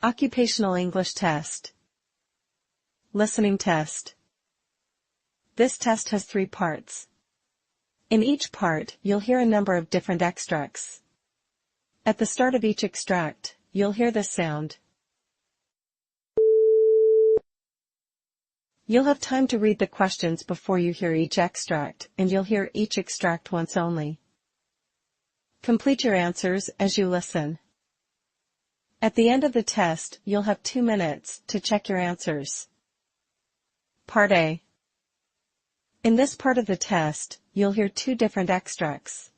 Occupational English Test. Listening Test. This test has 3 parts. In each part, you'll hear a number of different extracts. At the start of each extract, you'll hear this sound. You'll have time to read the questions before you hear each extract, and you'll hear each extract once only. Complete your answers as you listen. At the end of the test, you'll have 2 minutes to check your answers. Part A. In this part of the test, you'll hear 2 different extracts.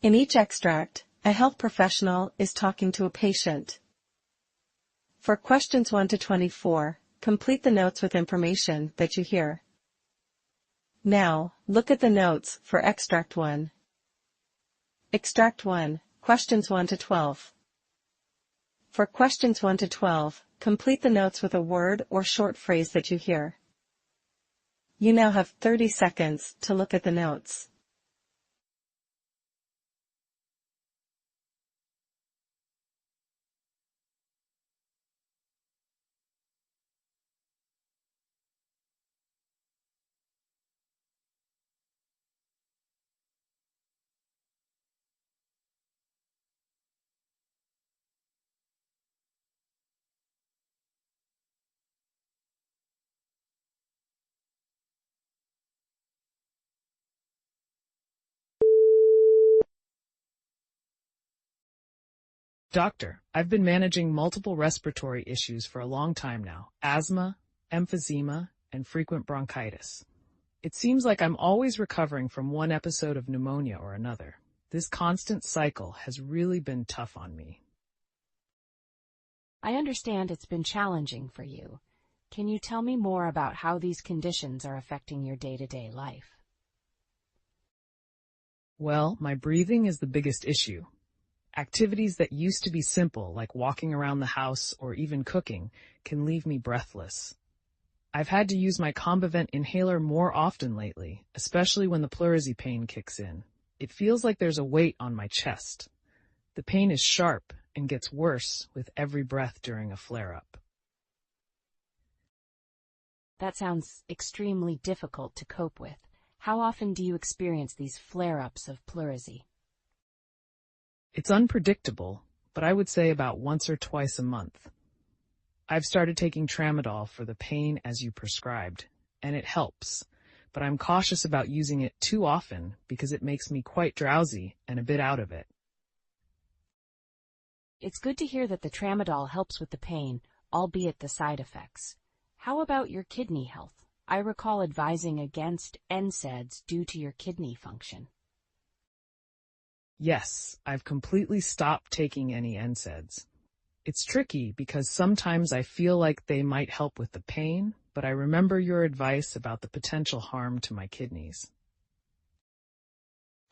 In each extract, a health professional is talking to a patient. For questions 1 to 24, complete the notes with information that you hear. Now, look at the notes for Extract 1. Extract 1, questions 1 to 12. For questions 1 to 12, complete the notes with a word or short phrase that you hear. You now have 30 seconds to look at the notes. Doctor, I've been managing multiple respiratory issues for a long time now: asthma, emphysema, and frequent bronchitis. It seems like I'm always recovering from one episode of pneumonia or another. This constant cycle has really been tough on me. I understand it's been challenging for you. Can you tell me more about how these conditions are affecting your day-to-day life? Well, my breathing is the biggest issue. Activities that used to be simple, like walking around the house or even cooking, can leave me breathless. I've had to use my Combivent inhaler more often lately, especially when the pleurisy pain kicks in. It feels like there's a weight on my chest. The pain is sharp and gets worse with every breath during a flare-up. That sounds extremely difficult to cope with. How often do you experience these flare-ups of pleurisy? It's unpredictable, but I would say about once or twice a month. I've started taking tramadol for the pain as you prescribed, and it helps, but I'm cautious about using it too often because it makes me quite drowsy and a bit out of it. It's good to hear that the tramadol helps with the pain, albeit the side effects. How about your kidney health? I recall advising against NSAIDs due to your kidney function. Yes, I've completely stopped taking any NSAIDs. It's tricky because sometimes I feel like they might help with the pain, but I remember your advice about the potential harm to my kidneys.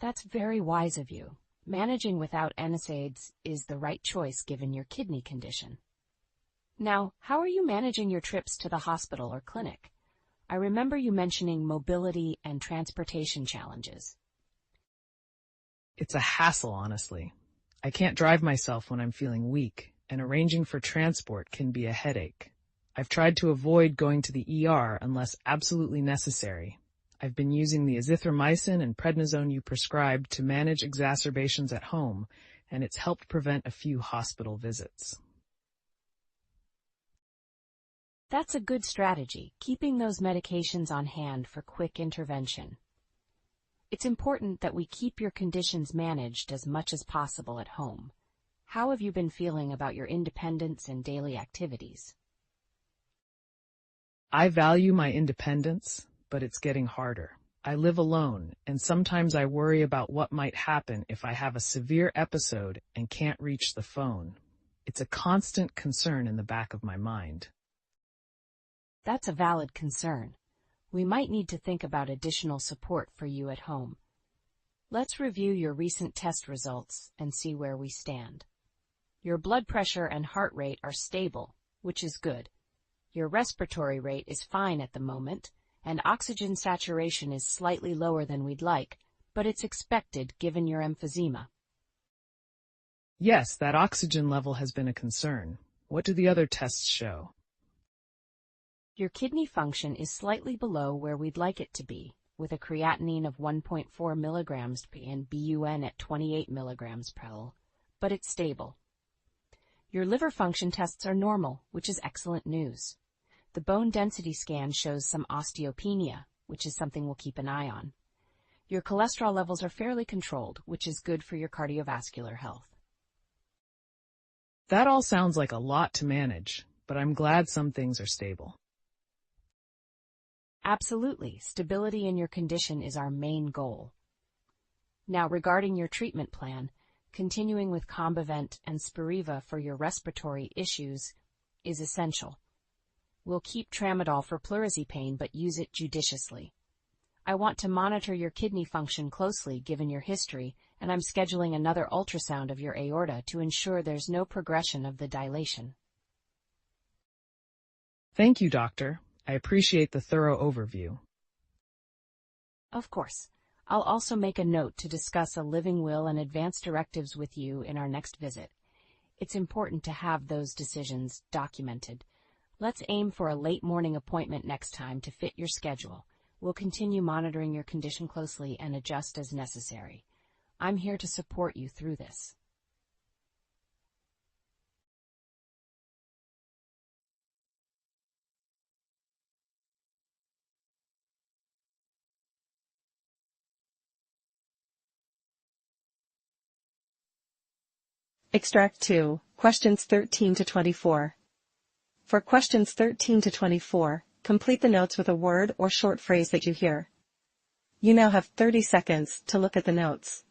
That's very wise of you. Managing without NSAIDs is the right choice given your kidney condition. Now, how are you managing your trips to the hospital or clinic? I remember you mentioning mobility and transportation challenges. It's a hassle, honestly. I can't drive myself when I'm feeling weak, and arranging for transport can be a headache. I've tried to avoid going to the ER unless absolutely necessary. I've been using the azithromycin and prednisone you prescribed to manage exacerbations at home, and it's helped prevent a few hospital visits. That's a good strategy, keeping those medications on hand for quick intervention. It's important that we keep your conditions managed as much as possible at home. How have you been feeling about your independence and daily activities? I value my independence, but it's getting harder. I live alone, and sometimes I worry about what might happen if I have a severe episode and can't reach the phone. It's a constant concern in the back of my mind. That's a valid concern. We might need to think about additional support for you at home. Let's review your recent test results and see where we stand. Your blood pressure and heart rate are stable, which is good. Your respiratory rate is fine at the moment, and oxygen saturation is slightly lower than we'd like, but it's expected given your emphysema. Yes, that oxygen level has been a concern. What do the other tests show? Your kidney function is slightly below where we'd like it to be, with a creatinine of 1.4 milligrams and BUN at 28 milligrams per ml, but it's stable. Your liver function tests are normal, which is excellent news. The bone density scan shows some osteopenia, which is something we'll keep an eye on. Your cholesterol levels are fairly controlled, which is good for your cardiovascular health. That all sounds like a lot to manage, but I'm glad some things are stable. Absolutely, stability in your condition is our main goal. Now, regarding your treatment plan, continuing with Combivent and Spiriva for your respiratory issues is essential. We'll keep tramadol for pleurisy pain, but use it judiciously. I want to monitor your kidney function closely given your history, and I'm scheduling another ultrasound of your aorta to ensure there's no progression of the dilation. Thank you, doctor. I appreciate the thorough overview. Of course. I'll also make a note to discuss a living will and advance directives with you in our next visit. It's important to have those decisions documented. Let's aim for a late morning appointment next time to fit your schedule. We'll continue monitoring your condition closely and adjust as necessary. I'm here to support you through this. Extract 2, questions 13 to 24. For questions 13 to 24, complete the notes with a word or short phrase that you hear. You now have 30 seconds to look at the notes.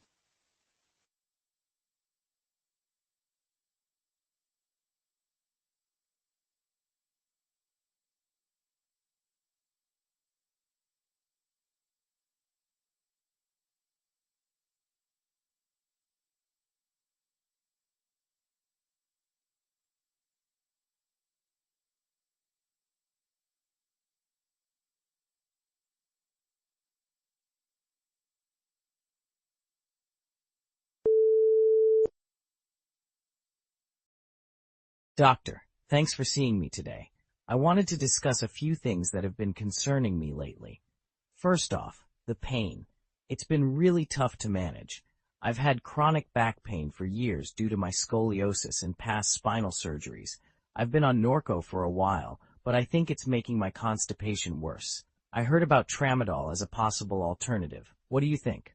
Doctor, thanks for seeing me today. I wanted to discuss a few things that have been concerning me lately. First off, the pain. It's been really tough to manage. I've had chronic back pain for years due to my scoliosis and past spinal surgeries. I've been on Norco for a while, but I think it's making my constipation worse. I heard about tramadol as a possible alternative. What do you think?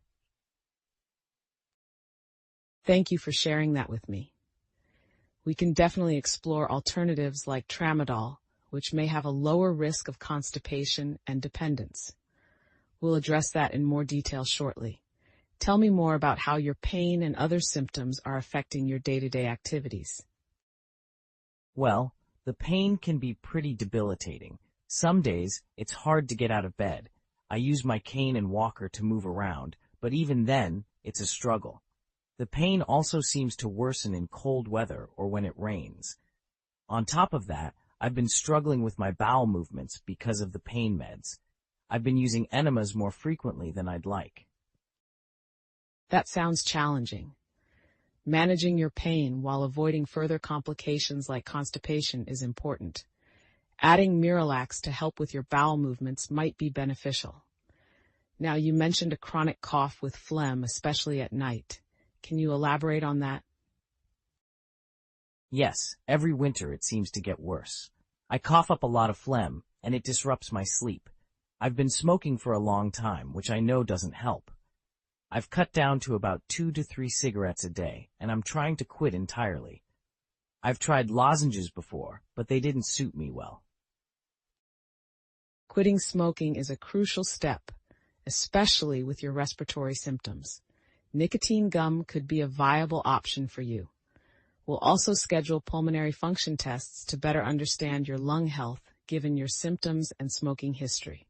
Thank you for sharing that with me. We can definitely explore alternatives like tramadol, which may have a lower risk of constipation and dependence. We'll address that in more detail shortly. Tell me more about how your pain and other symptoms are affecting your day-to-day activities. Well, the pain can be pretty debilitating. Some days, it's hard to get out of bed. I use my cane and walker to move around, but even then, it's a struggle. The pain also seems to worsen in cold weather or when it rains. On top of that, I've been struggling with my bowel movements because of the pain meds. I've been using enemas more frequently than I'd like. That sounds challenging. Managing your pain while avoiding further complications like constipation is important. Adding Miralax to help with your bowel movements might be beneficial. Now, you mentioned a chronic cough with phlegm, especially at night. Can you elaborate on that? Yes, every winter it seems to get worse. I cough up a lot of phlegm, and it disrupts my sleep. I've been smoking for a long time, which I know doesn't help. I've cut down to about 2 to 3 cigarettes a day, and I'm trying to quit entirely. I've tried lozenges before, but they didn't suit me well. Quitting smoking is a crucial step, especially with your respiratory symptoms. Nicotine gum could be a viable option for you. We'll also schedule pulmonary function tests to better understand your lung health given your symptoms and smoking history.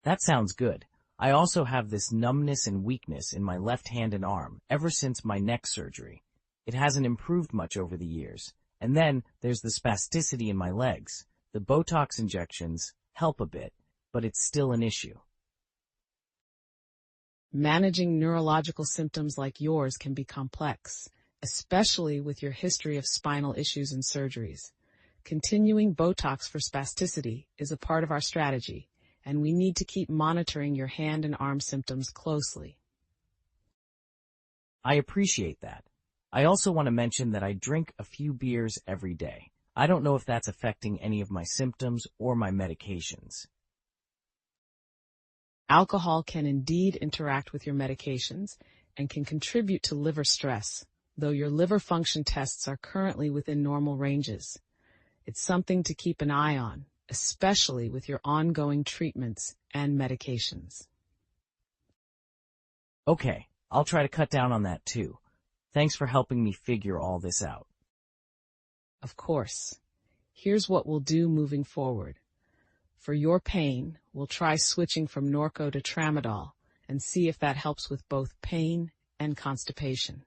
That sounds good. I also have this numbness and weakness in my left hand and arm ever since my neck surgery. It hasn't improved much over the years. And then there's the spasticity in my legs. The Botox injections help a bit, but it's still an issue. Managing neurological symptoms like yours can be complex, especially with your history of spinal issues and surgeries. Continuing Botox for spasticity is a part of our strategy, and we need to keep monitoring your hand and arm symptoms closely. I appreciate that. I also want to mention that I drink a few beers every day. I don't know if that's affecting any of my symptoms or my medications. Alcohol can indeed interact with your medications and can contribute to liver stress, though your liver function tests are currently within normal ranges. It's something to keep an eye on, especially with your ongoing treatments and medications. Okay, I'll try to cut down on that too. Thanks for helping me figure all this out. Of course. Here's what we'll do moving forward. For your pain, we'll try switching from Norco to Tramadol and see if that helps with both pain and constipation.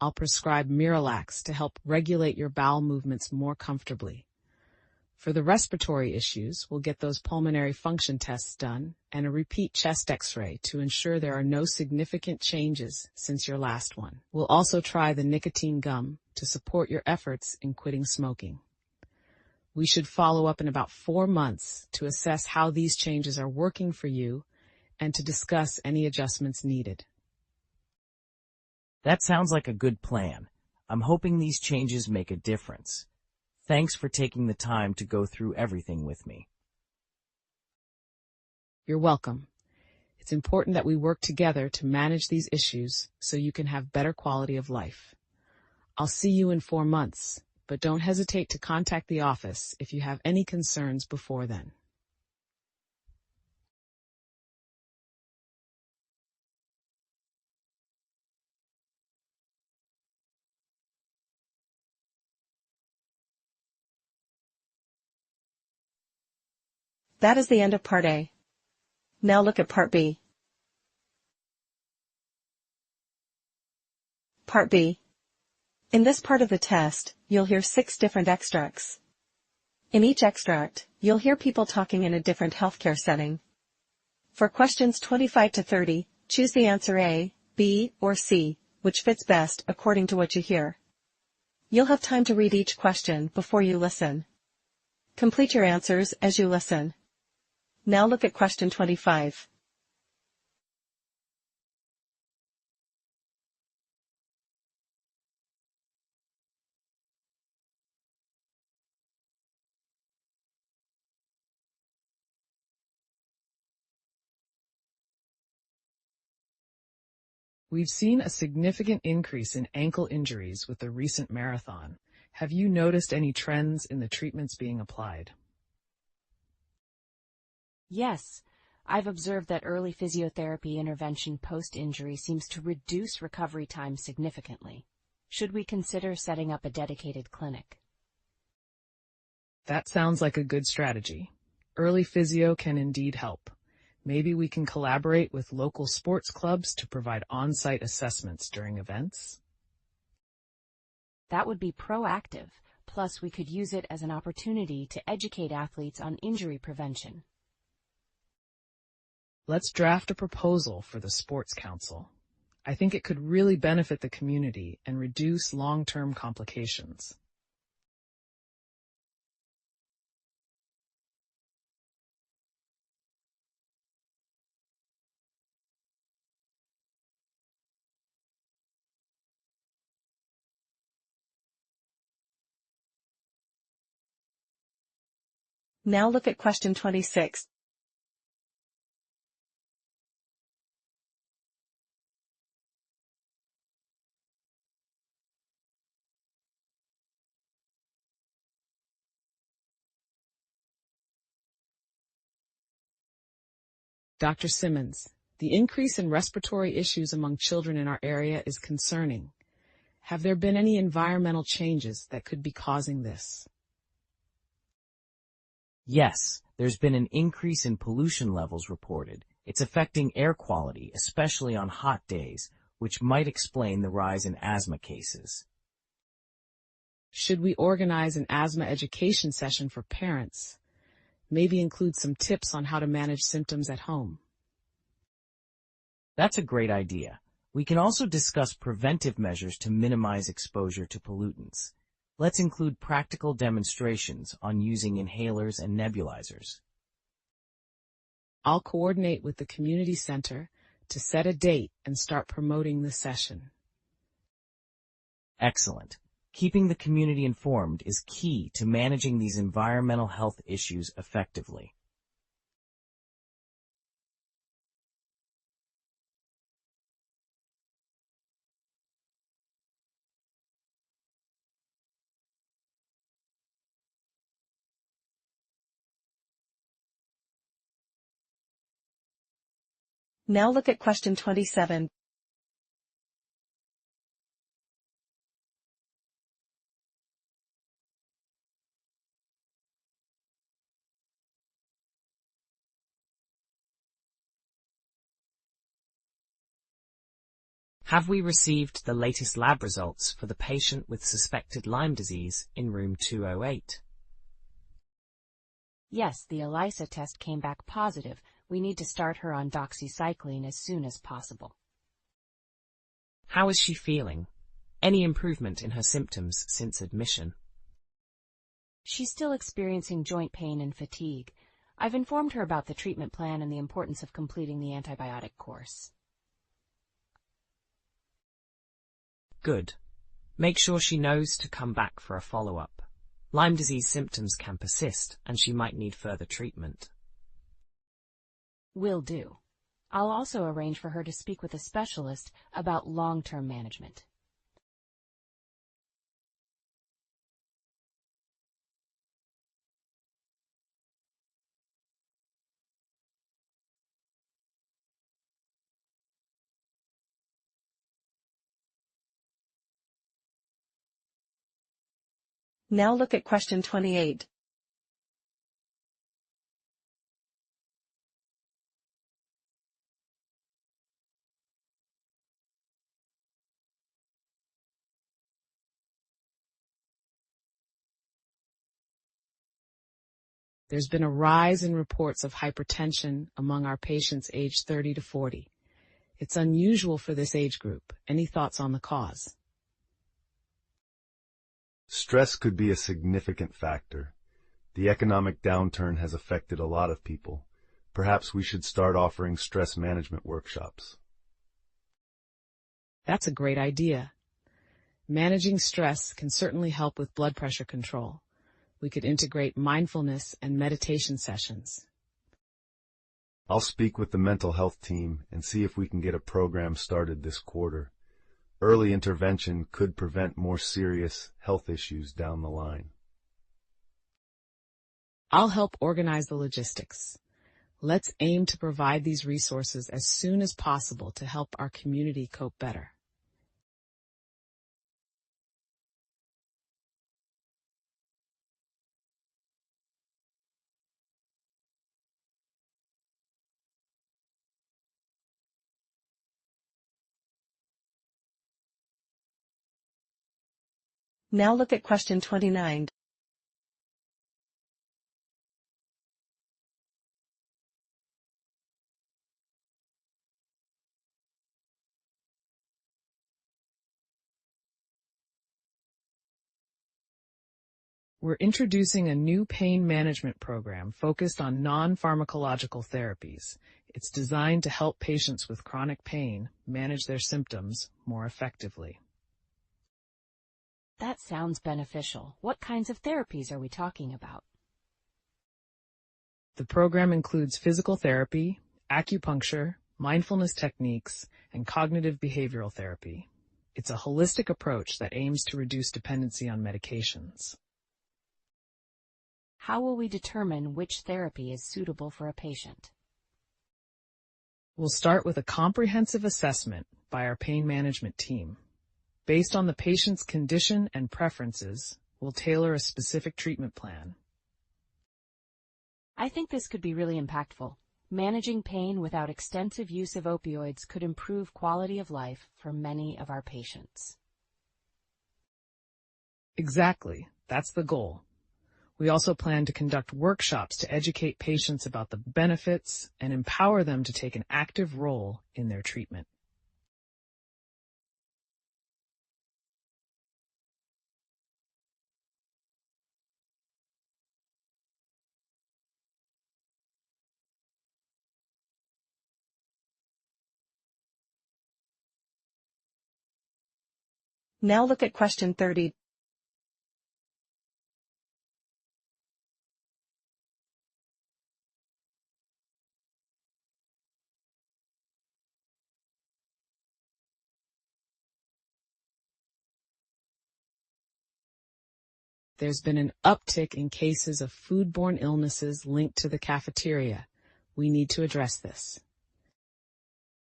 I'll prescribe Miralax to help regulate your bowel movements more comfortably. For the respiratory issues, we'll get those pulmonary function tests done and a repeat chest x-ray to ensure there are no significant changes since your last one. We'll also try the nicotine gum to support your efforts in quitting smoking. We should follow up in about 4 months to assess how these changes are working for you and to discuss any adjustments needed. That sounds like a good plan. I'm hoping these changes make a difference. Thanks for taking the time to go through everything with me. You're welcome. It's important that we work together to manage these issues so you can have better quality of life. I'll see you in 4 months, but don't hesitate to contact the office if you have any concerns before then. That is the end of Part A. Now look at Part B. Part B. In this part of the test, you'll hear 6 different extracts. In each extract, you'll hear people talking in a different healthcare setting. For questions 25 to 30, choose the answer A, B, or C, which fits best according to what you hear. You'll have time to read each question before you listen. Complete your answers as you listen. Now look at question 25. We've seen a significant increase in ankle injuries with the recent marathon. Have you noticed any trends in the treatments being applied? Yes, I've observed that early physiotherapy intervention post-injury seems to reduce recovery time significantly. Should we consider setting up a dedicated clinic? That sounds like a good strategy. Early physio can indeed help. Maybe we can collaborate with local sports clubs to provide on-site assessments during events. That would be proactive, plus we could use it as an opportunity to educate athletes on injury prevention. Let's draft a proposal for the Sports Council. I think it could really benefit the community and reduce long-term complications. Now look at question 26. Dr. Simmons, the increase in respiratory issues among children in our area is concerning. Have there been any environmental changes that could be causing this? Yes, there's been an increase in pollution levels reported. It's affecting air quality, especially on hot days, which might explain the rise in asthma cases. Should we organize an asthma education session for parents? Maybe include some tips on how to manage symptoms at home. That's a great idea. We can also discuss preventive measures to minimize exposure to pollutants. Let's include practical demonstrations on using inhalers and nebulizers. I'll coordinate with the community center to set a date and start promoting the session. Excellent. Keeping the community informed is key to managing these environmental health issues effectively. Now look at question 27. Have we received the latest lab results for the patient with suspected Lyme disease in room 208? Yes, the ELISA test came back positive. We need to start her on doxycycline as soon as possible. How is she feeling? Any improvement in her symptoms since admission? She's still experiencing joint pain and fatigue. I've informed her about the treatment plan and the importance of completing the antibiotic course. Good. Make sure she knows to come back for a follow-up. Lyme disease symptoms can persist, and she might need further treatment. Will do. I'll also arrange for her to speak with a specialist about long-term management. Now look at question 28. There's been a rise in reports of hypertension among our patients aged 30 to 40. It's unusual for this age group. Any thoughts on the cause? Stress could be a significant factor. The economic downturn has affected a lot of people. Perhaps we should start offering stress management workshops. That's a great idea. Managing stress can certainly help with blood pressure control. We could integrate mindfulness and meditation sessions. I'll speak with the mental health team and see if we can get a program started this quarter. Early intervention could prevent more serious health issues down the line. I'll help organize the logistics. Let's aim to provide these resources as soon as possible to help our community cope better. Now look at question 29. We're introducing a new pain management program focused on non-pharmacological therapies. It's designed to help patients with chronic pain manage their symptoms more effectively. That sounds beneficial. What kinds of therapies are we talking about? The program includes physical therapy, acupuncture, mindfulness techniques, and cognitive behavioral therapy. It's a holistic approach that aims to reduce dependency on medications. How will we determine which therapy is suitable for a patient? We'll start with a comprehensive assessment by our pain management team. Based on the patient's condition and preferences, we'll tailor a specific treatment plan. I think this could be really impactful. Managing pain without extensive use of opioids could improve quality of life for many of our patients. Exactly. That's the goal. We also plan to conduct workshops to educate patients about the benefits and empower them to take an active role in their treatment. Now look at question 30. There's been an uptick in cases of foodborne illnesses linked to the cafeteria. We need to address this.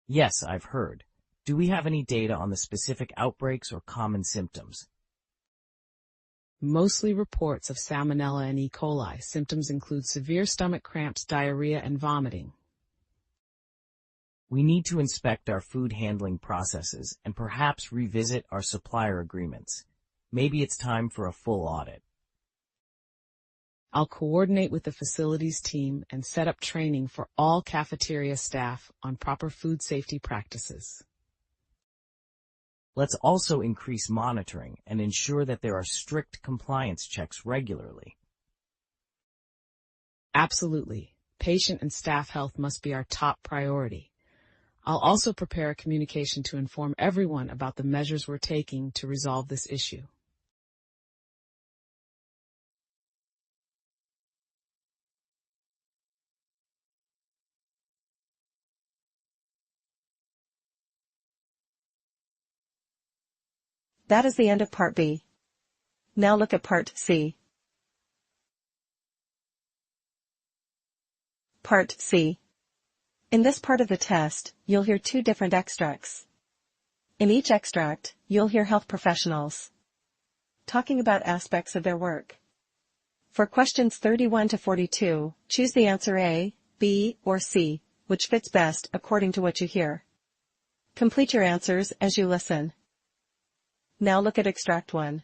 Yes, I've heard. Do we have any data on the specific outbreaks or common symptoms? Mostly reports of Salmonella and E. coli. Symptoms include severe stomach cramps, diarrhea, and vomiting. We need to inspect our food handling processes and perhaps revisit our supplier agreements. Maybe it's time for a full audit. I'll coordinate with the facilities team and set up training for all cafeteria staff on proper food safety practices. Let's also increase monitoring and ensure that there are strict compliance checks regularly. Absolutely. Patient and staff health must be our top priority. I'll also prepare a communication to inform everyone about the measures we're taking to resolve this issue. That is the end of Part B. Now look at Part C. Part C. In this part of the test, you'll hear two different extracts. In each extract, you'll hear health professionals talking about aspects of their work. For questions 31 to 42, choose the answer A, B, or C, which fits best according to what you hear. Complete your answers as you listen. Now look at Extract 1.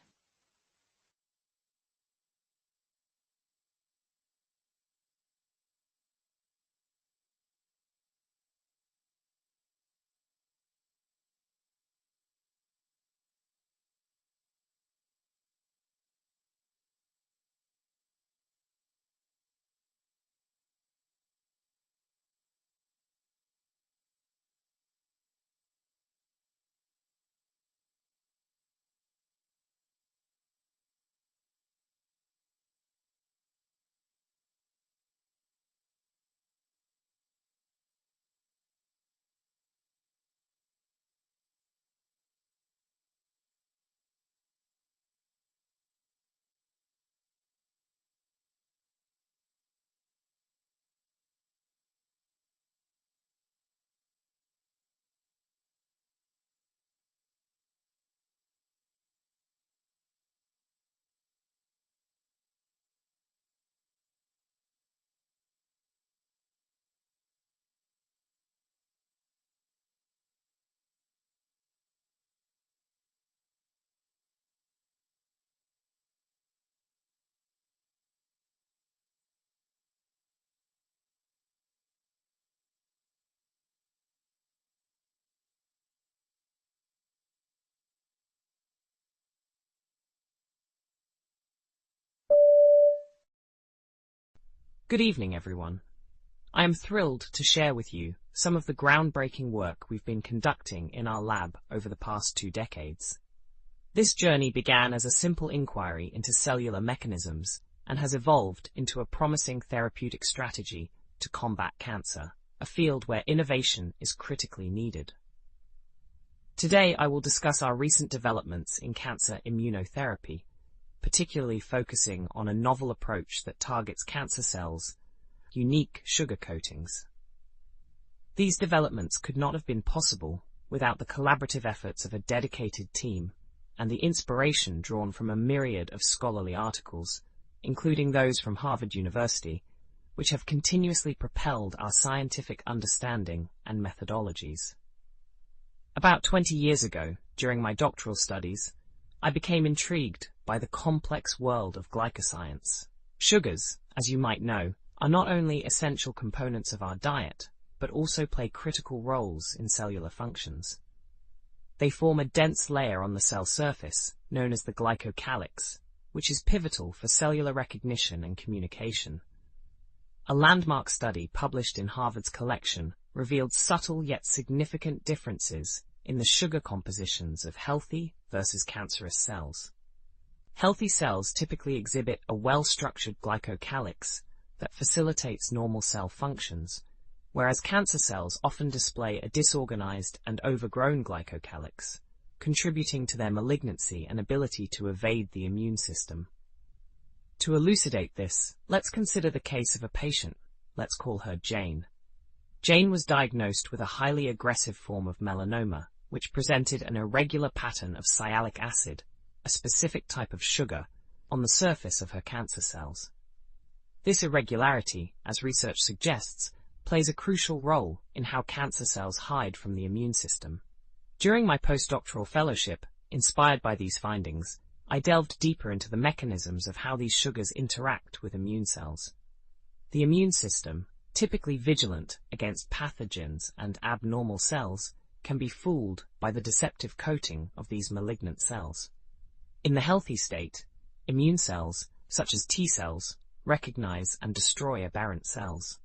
Good evening, everyone. I am thrilled to share with you some of the groundbreaking work we've been conducting in our lab over the past 2 decades. This journey began as a simple inquiry into cellular mechanisms and has evolved into a promising therapeutic strategy to combat cancer, a field where innovation is critically needed. Today, I will discuss our recent developments in cancer immunotherapy, particularly focusing on a novel approach that targets cancer cells, unique sugar coatings. These developments could not have been possible without the collaborative efforts of a dedicated team and the inspiration drawn from a myriad of scholarly articles, including those from Harvard University, which have continuously propelled our scientific understanding and methodologies. About 20 years ago, during my doctoral studies, I became intrigued by the complex world of glycoscience. Sugars, as you might know, are not only essential components of our diet, but also play critical roles in cellular functions. They form a dense layer on the cell surface, known as the glycocalyx, which is pivotal for cellular recognition and communication. A landmark study published in Harvard's collection revealed subtle yet significant differences in the sugar compositions of healthy versus cancerous cells. Healthy cells typically exhibit a well-structured glycocalyx that facilitates normal cell functions, whereas cancer cells often display a disorganized and overgrown glycocalyx, contributing to their malignancy and ability to evade the immune system. To elucidate this, let's consider the case of a patient. Let's call her Jane. Jane was diagnosed with a highly aggressive form of melanoma, which presented an irregular pattern of sialic acid, a specific type of sugar, on the surface of her cancer cells. This irregularity, as research suggests, plays a crucial role in how cancer cells hide from the immune system. During my postdoctoral fellowship, inspired by these findings, I delved deeper into the mechanisms of how these sugars interact with immune cells. The immune system, typically vigilant against pathogens and abnormal cells, can be fooled by the deceptive coating of these malignant cells. In the healthy state, immune cells, such as T cells, recognize and destroy aberrant cells.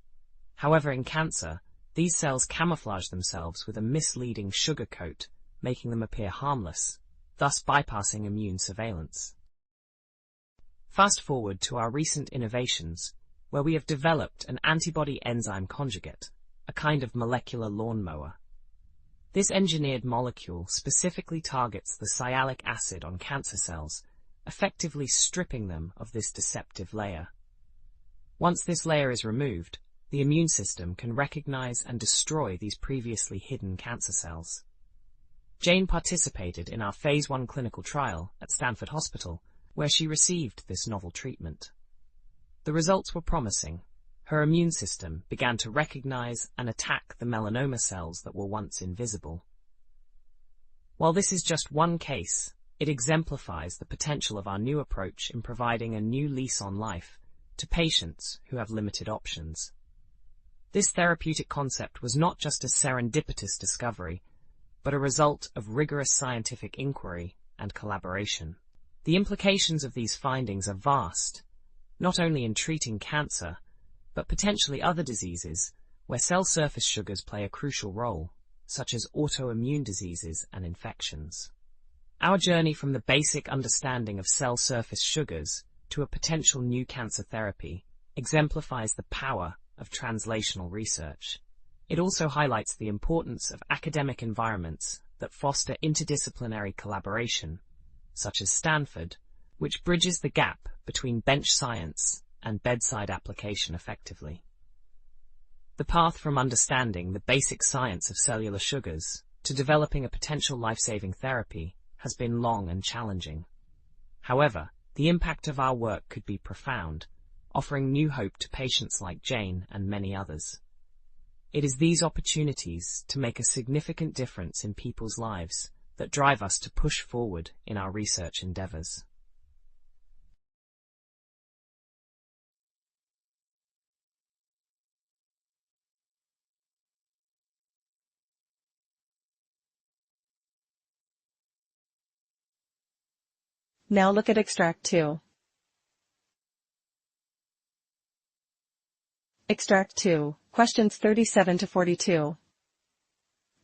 However, in cancer, these cells camouflage themselves with a misleading sugar coat, making them appear harmless, thus bypassing immune surveillance. Fast forward to our recent innovations, where we have developed an antibody enzyme conjugate, a kind of molecular lawnmower. This engineered molecule specifically targets the sialic acid on cancer cells, effectively stripping them of this deceptive layer. Once this layer is removed, the immune system can recognize and destroy these previously hidden cancer cells. Jane participated in our Phase 1 clinical trial at Stanford Hospital, where she received this novel treatment. The results were promising. Her immune system began to recognize and attack the melanoma cells that were once invisible. While this is just one case, it exemplifies the potential of our new approach in providing a new lease on life to patients who have limited options. This therapeutic concept was not just a serendipitous discovery, but a result of rigorous scientific inquiry and collaboration. The implications of these findings are vast, not only in treating cancer, but potentially other diseases where cell surface sugars play a crucial role, such as autoimmune diseases and infections. Our journey from the basic understanding of cell surface sugars to a potential new cancer therapy exemplifies the power of translational research. It also highlights the importance of academic environments that foster interdisciplinary collaboration, such as Stanford, which bridges the gap between bench science and bedside application effectively. The path from understanding the basic science of cellular sugars to developing a potential life-saving therapy has been long and challenging. However, the impact of our work could be profound, offering new hope to patients like Jane and many others. It is these opportunities to make a significant difference in people's lives that drive us to push forward in our research endeavors. Now look at Extract 2. Extract 2, questions 37 to 42.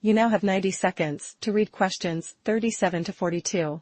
You now have 90 seconds to read questions 37 to 42.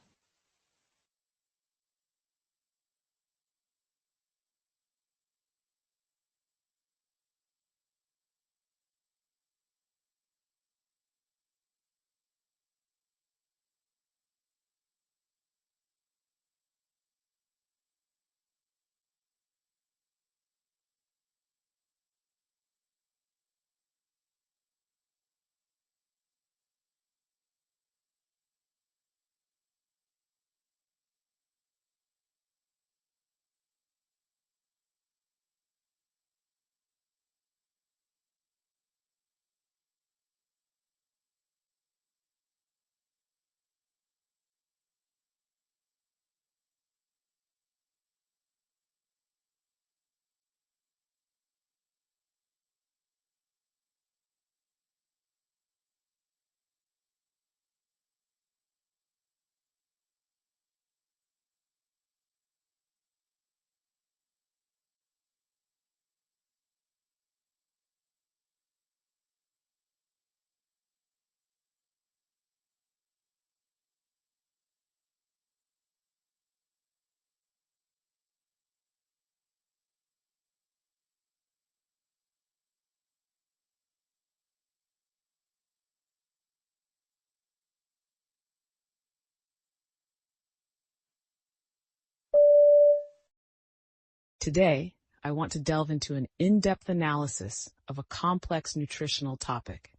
Today, I want to delve into an in-depth analysis of a complex nutritional topic: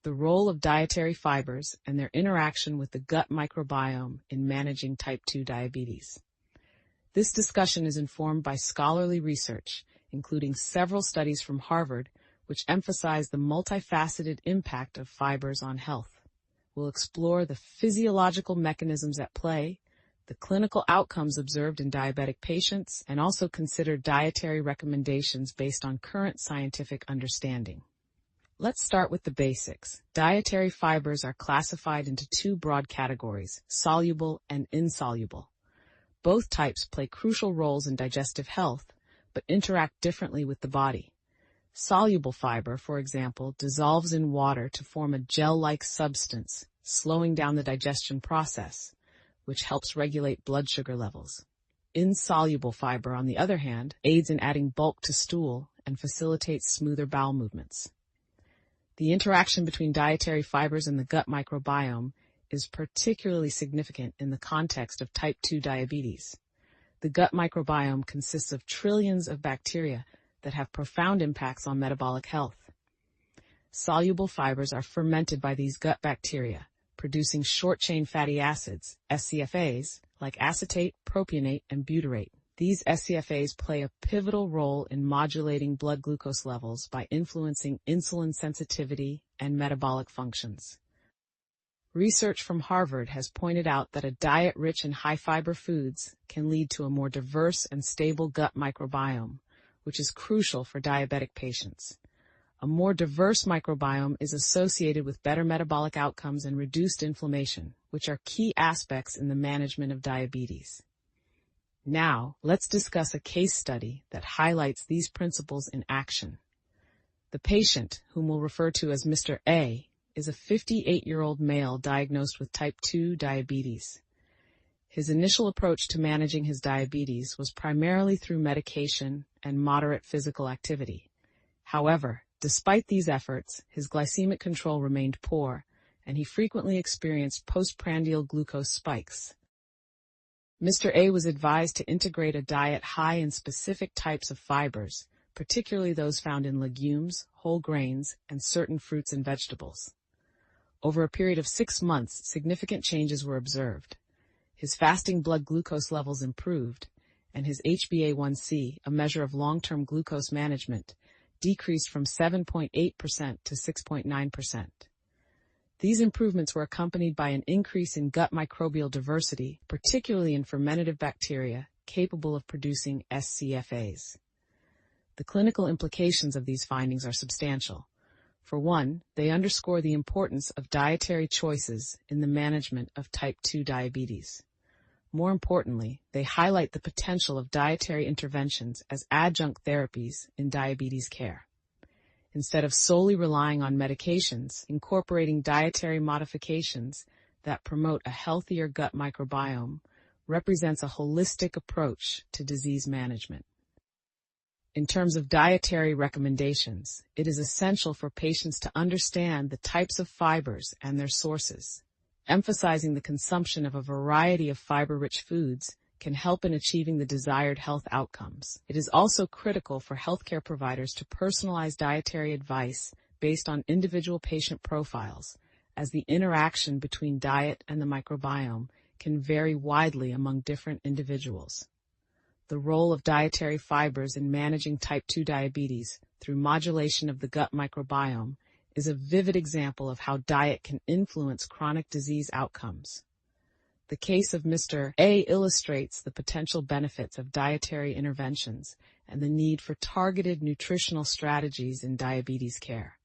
the role of dietary fibers and their interaction with the gut microbiome in managing type 2 diabetes. This discussion is informed by scholarly research, including several studies from Harvard, which emphasize the multifaceted impact of fibers on health. We'll explore the physiological mechanisms at play, the clinical outcomes observed in diabetic patients, and also consider dietary recommendations based on current scientific understanding. Let's start with the basics. Dietary fibers are classified into two broad categories: soluble and insoluble. Both types play crucial roles in digestive health, but interact differently with the body. Soluble fiber, for example, dissolves in water to form a gel-like substance, slowing down the digestion process, which helps regulate blood sugar levels. Insoluble fiber, on the other hand, aids in adding bulk to stool and facilitates smoother bowel movements. The interaction between dietary fibers and the gut microbiome is particularly significant in the context of type 2 diabetes. The gut microbiome consists of trillions of bacteria that have profound impacts on metabolic health. Soluble fibers are fermented by these gut bacteria, producing short-chain fatty acids, SCFAs, like acetate, propionate, and butyrate. These SCFAs play a pivotal role in modulating blood glucose levels by influencing insulin sensitivity and metabolic functions. Research from Harvard has pointed out that a diet rich in high-fiber foods can lead to a more diverse and stable gut microbiome, which is crucial for diabetic patients. A more diverse microbiome is associated with better metabolic outcomes and reduced inflammation, which are key aspects in the management of diabetes. Now, let's discuss a case study that highlights these principles in action. The patient, whom we'll refer to as Mr. A, is a 58-year-old male diagnosed with type 2 diabetes. His initial approach to managing his diabetes was primarily through medication and moderate physical activity. However, despite these efforts, his glycemic control remained poor, and he frequently experienced postprandial glucose spikes. Mr. A was advised to integrate a diet high in specific types of fibers, particularly those found in legumes, whole grains, and certain fruits and vegetables. Over a period of 6 months, significant changes were observed. His fasting blood glucose levels improved, and his HbA1c, a measure of long-term glucose management, decreased from 7.8% to 6.9%. These improvements were accompanied by an increase in gut microbial diversity, particularly in fermentative bacteria capable of producing SCFAs. The clinical implications of these findings are substantial. For one, they underscore the importance of dietary choices in the management of type 2 diabetes. More importantly, they highlight the potential of dietary interventions as adjunct therapies in diabetes care. Instead of solely relying on medications, incorporating dietary modifications that promote a healthier gut microbiome represents a holistic approach to disease management. In terms of dietary recommendations, it is essential for patients to understand the types of fibers and their sources. Emphasizing the consumption of a variety of fiber-rich foods can help in achieving the desired health outcomes. It is also critical for healthcare providers to personalize dietary advice based on individual patient profiles, as the interaction between diet and the microbiome can vary widely among different individuals. The role of dietary fibers in managing type 2 diabetes through modulation of the gut microbiome is a vivid example of how diet can influence chronic disease outcomes. The case of Mr. A illustrates the potential benefits of dietary interventions and the need for targeted nutritional strategies in diabetes care.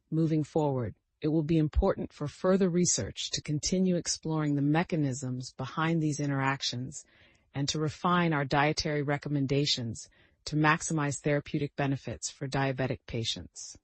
Moving forward, it will be important for further research to continue exploring the mechanisms behind these interactions and to refine our dietary recommendations to maximize therapeutic benefits for diabetic patients.